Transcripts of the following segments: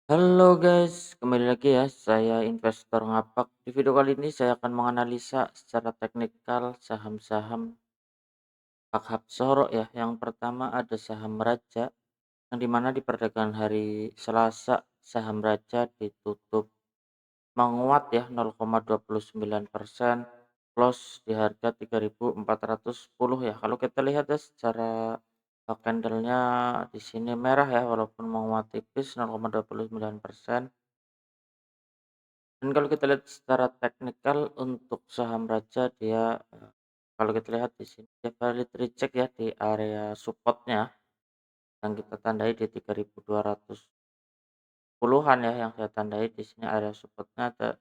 Halo guys, kembali lagi ya, saya investor ngapak. Di video kali ini saya akan menganalisa secara teknikal saham-saham Pak Hapsoro ya. Yang pertama ada saham Raja, yang dimana di perdagangan hari Selasa saham Raja ditutup menguat ya 0,29%, close di harga 3.410 ya. Kalau kita lihat ya secara candlenya di sini merah ya, walaupun menguat tipis 0,29%. Dan kalau kita lihat secara teknikal untuk saham Raja dia, kalau kita lihat di sini dia valid recheck ya di area supportnya yang kita tandai di 3.210-an ya, yang saya tandai di sini area supportnya ada.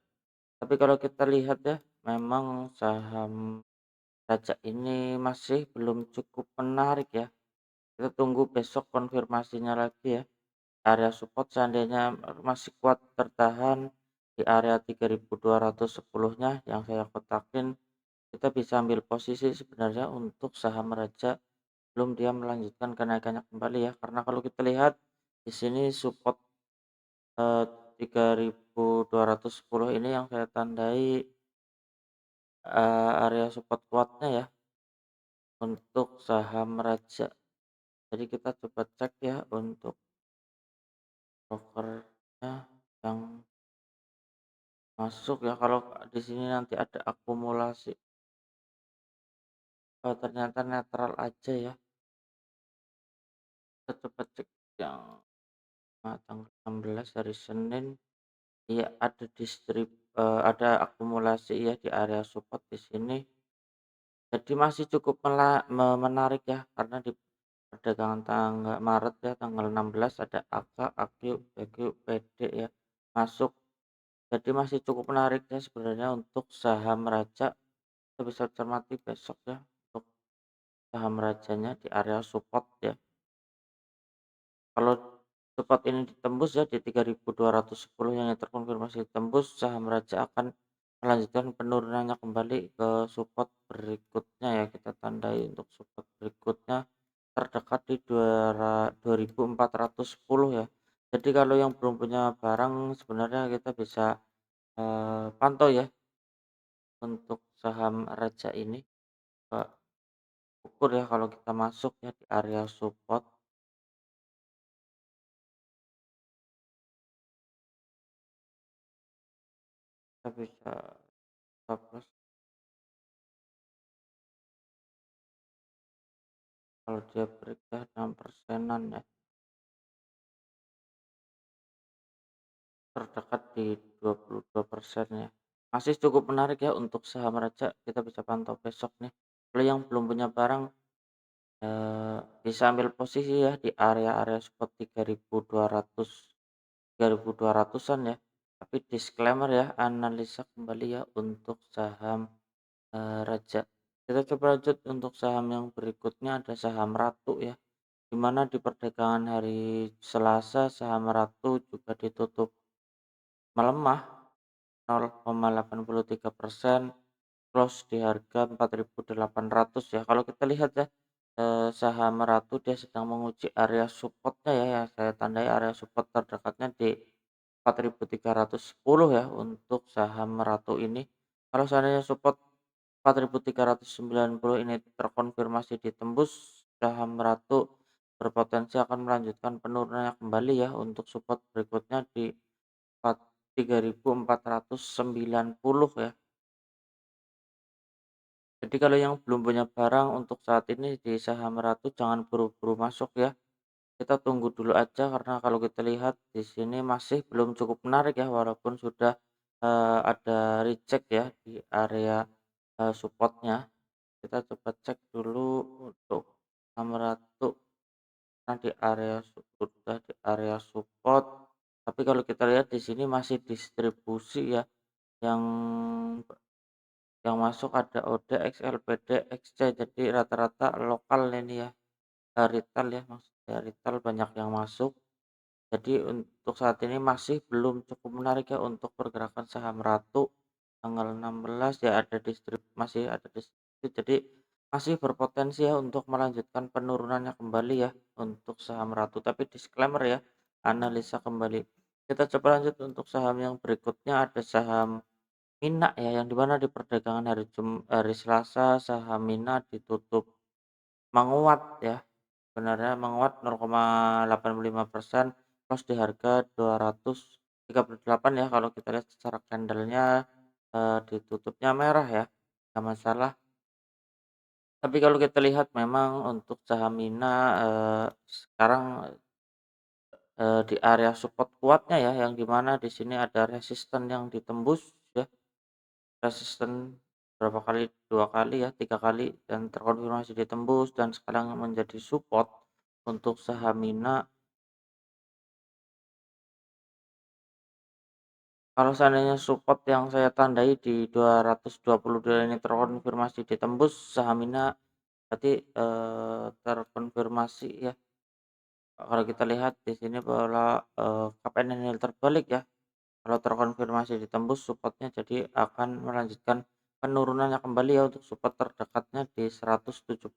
Tapi kalau kita lihat ya, memang saham Raja ini masih belum cukup menarik ya. Kita tunggu besok konfirmasinya lagi ya. Area support seandainya masih kuat tertahan di area 3.210-nya yang saya kotakin, kita bisa ambil posisi sebenarnya untuk saham Raja belum dia melanjutkan kenaikannya kembali ya. Karena kalau kita lihat di sini support 3.210 ini yang saya tandai area support kuatnya ya untuk saham Raja. Jadi kita coba cek ya untuk brokernya yang masuk ya. Kalau di sini nanti ada akumulasi, ternyata netral aja ya. Kita coba cek yang tanggal 16 hari Senin. Iya ada ada akumulasi ya di area support di sini. Jadi masih cukup menarik ya, karena di perdagangan tanggal Maret ya, tanggal 16 ada AK, AQ, PQ, PD ya masuk. Jadi masih cukup menarik ya sebenarnya untuk saham Raja. Kita bisa cermati besok ya untuk saham Rajanya di area support ya. Kalau support ini ditembus ya di 3.210 yang terkonfirmasi tembus, saham Raja akan melanjutkan penurunannya kembali ke support berikutnya ya. Kita tandai untuk support berikutnya terdekat di 2.410 ya. Jadi kalau yang belum punya barang sebenarnya kita bisa pantau ya untuk saham Raja ini, Kak. Ukur ya kalau kita masuk ya di area support, kita bisa stop loss kalau dia break ya 6%-an ya, terdekat di 22% ya. Masih cukup menarik ya untuk saham Raja, kita bisa pantau besok nih. Kalau yang belum punya barang, bisa ambil posisi ya di area-area support 3.200, 3.200-an ya. Tapi disclaimer ya, analisa kembali ya untuk saham Raja. Kita coba lanjut untuk saham yang berikutnya ada saham Ratu ya, di mana di perdagangan hari Selasa saham Ratu juga ditutup melemah 0,83%, close di harga 4.800 ya. Kalau kita lihat ya, saham Ratu dia sedang menguji area supportnya ya, yang saya tandai area support terdekatnya di 4.310 ya untuk saham Ratu ini. Kalau seandainya support 4.390 ini terkonfirmasi ditembus, saham Ratu berpotensi akan melanjutkan penurunannya kembali ya untuk support berikutnya di 3.490 ya. Jadi kalau yang belum punya barang untuk saat ini di saham Ratu jangan buru-buru masuk ya. Kita tunggu dulu aja karena kalau kita lihat di sini masih belum cukup menarik ya, walaupun sudah ada reject ya di area supportnya. Kita coba cek dulu untuk saham Ratu. Nah, di area sudah di area support. Tapi kalau kita lihat di sini masih distribusi ya, yang masuk ada ODX, LPD, XC. Jadi rata-rata lokal ini ya, retail ya, maksudnya retail banyak yang masuk. Jadi untuk saat ini masih belum cukup menarik ya untuk pergerakan saham Ratu. Tanggal 16 ya ada masih ada distribusi, jadi masih berpotensi ya untuk melanjutkan penurunannya kembali ya untuk saham Ratu. Tapi disclaimer ya, analisa kembali. Kita coba lanjut untuk saham yang berikutnya ada saham Mina ya, yang di mana di perdagangan hari Selasa saham Mina ditutup menguat ya, sebenarnya menguat 0,85%, close di harga 238 ya, kalau kita lihat secara candlenya ditutupnya merah ya, nggak masalah. Tapi kalau kita lihat memang untuk saham Mina, sekarang, di area support kuatnya ya, yang di mana di sini ada resisten yang ditembus ya, resisten berapa kali, 2 kali ya, 3 kali dan terkonfirmasi ditembus dan sekarang menjadi support untuk saham Mina. Kalau seandainya support yang saya tandai di 222 ini terkonfirmasi ditembus, saham Mina berarti, terkonfirmasi ya. Kalau kita lihat di sini pola, KPN terbalik ya, kalau terkonfirmasi ditembus supportnya jadi akan melanjutkan penurunannya kembali ya untuk support terdekatnya di 172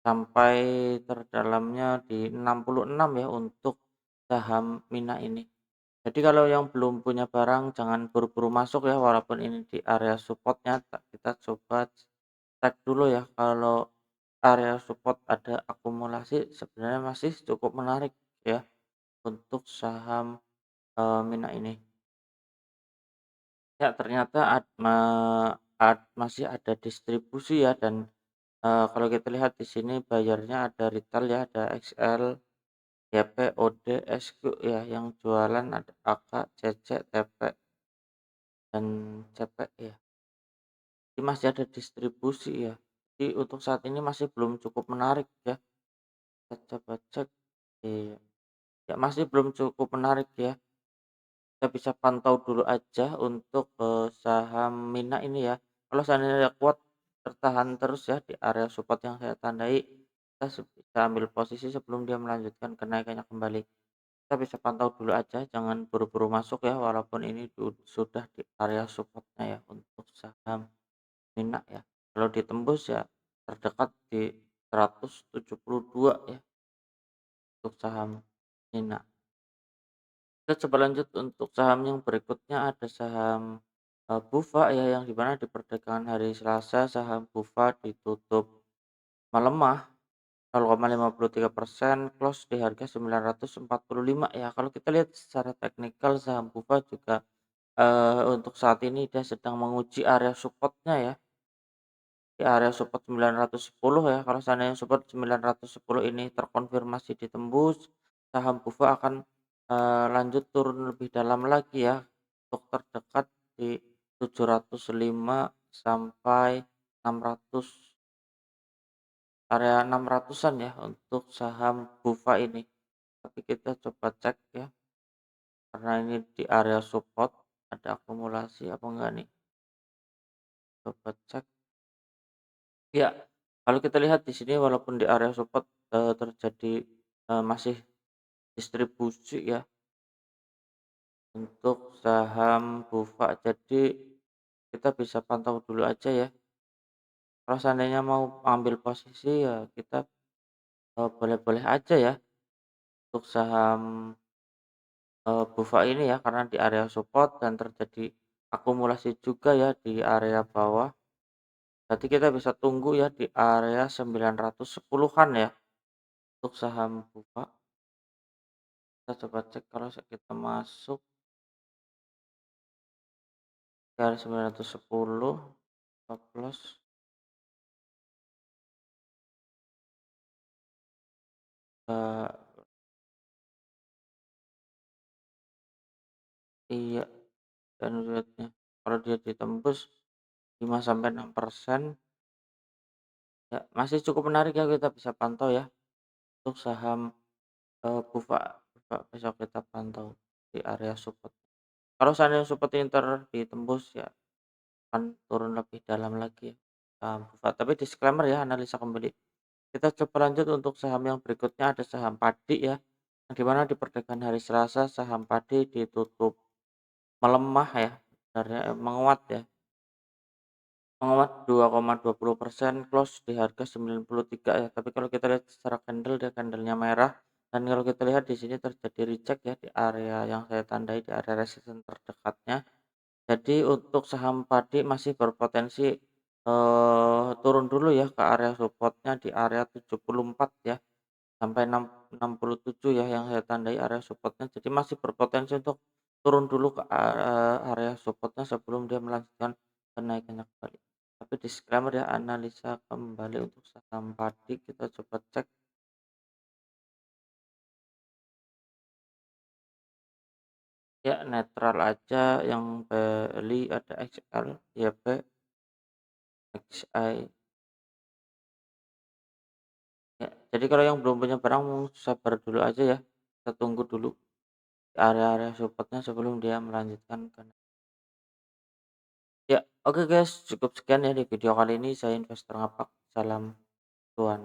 sampai terdalamnya di 66 ya untuk saham Mina ini. Jadi kalau yang belum punya barang jangan buru-buru masuk ya, walaupun ini di area supportnya, kita coba cek dulu ya, kalau area support ada akumulasi sebenarnya masih cukup menarik ya untuk saham, Mina ini. Ya ternyata masih ada distribusi ya dan, kalau kita lihat di sini bayarnya ada retail ya, ada XL, YP, OD, SQ ya, yang jualan ada AK, CC, TP, dan CP ya. Jadi masih ada distribusi ya. Jadi untuk saat ini masih belum cukup menarik ya. Kita coba cek, iya, ya masih belum cukup menarik ya. Kita bisa pantau dulu aja untuk, saham Mina ini ya. Kalau seandainya kuat bertahan terus ya di area support yang saya tandai, kita bisa ambil posisi sebelum dia melanjutkan kenaikannya kembali. Kita bisa pantau dulu aja, jangan buru-buru masuk ya, walaupun ini sudah di area supportnya ya untuk saham Mina ya. Kalau ditembus ya terdekat di 172 ya untuk saham Mina. Kita coba lanjut untuk saham yang berikutnya ada saham, BUFA ya, yang di mana di perdagangan hari Selasa saham BUFA ditutup melemah 0,53%, close di harga 945 ya. Kalau kita lihat secara teknikal saham BUFA juga, untuk saat ini dia sedang menguji area supportnya ya, di area support 910 ya. Kalau seandainya support 910 ini terkonfirmasi ditembus, saham BUFA akan, lanjut turun lebih dalam lagi ya, untuk terdekat di 705 sampai 600, area 600-an ya untuk saham BUFA ini. Tapi kita coba cek ya, karena ini di area support, ada akumulasi apa enggak nih? Coba cek. Ya, kalau kita lihat di sini walaupun di area support, terjadi, masih distribusi ya untuk saham BUFA. Jadi kita bisa pantau dulu aja ya. Kalau seandainya mau ambil posisi ya kita, boleh-boleh aja ya untuk saham, BUFA ini ya, karena di area support dan terjadi akumulasi juga ya di area bawah. Berarti kita bisa tunggu ya di area 910-an ya untuk saham BUFA. Kita coba cek kalau kita masuk ke area 910, stop loss, eee, iya, dan lihatnya kalau dia ditembus 5 sampai 6% ya masih cukup menarik ya, kita bisa pantau ya untuk saham, BUFA. BUFA besok kita pantau di area support. Kalau seandainya support ini ditembus ya akan turun lebih dalam lagi ya saham BUFA. Tapi disclaimer ya, analisa kembali. Kita coba lanjut untuk saham yang berikutnya ada saham padi ya, yang di mana di perdagangan hari Selasa saham padi ditutup melemah ya, sebenarnya, menguat ya, menguat 2,20%, close di harga 93 ya. Tapi kalau kita lihat secara candle, dia candlenya merah Dan kalau kita lihat di sini terjadi reject ya di area yang saya tandai di area resisten terdekatnya. Jadi untuk saham padi masih berpotensi, turun dulu ya ke area supportnya di area 74 ya, sampai 67 ya yang saya tandai area supportnya. Jadi masih berpotensi untuk turun dulu ke area supportnya sebelum dia melanjutkan kenaikannya kembali. Tapi disclaimer ya, analisa kembali untuk saham padi kita coba cek ya, netral aja yang beli ada XL, YP, XI. Ya, jadi kalau yang belum punya barang sabar dulu aja ya, kita tunggu dulu di area-area supportnya sebelum dia melanjutkan ke ya, oke guys, cukup sekian ya di video kali ini, saya investor ngapak, salam cuan.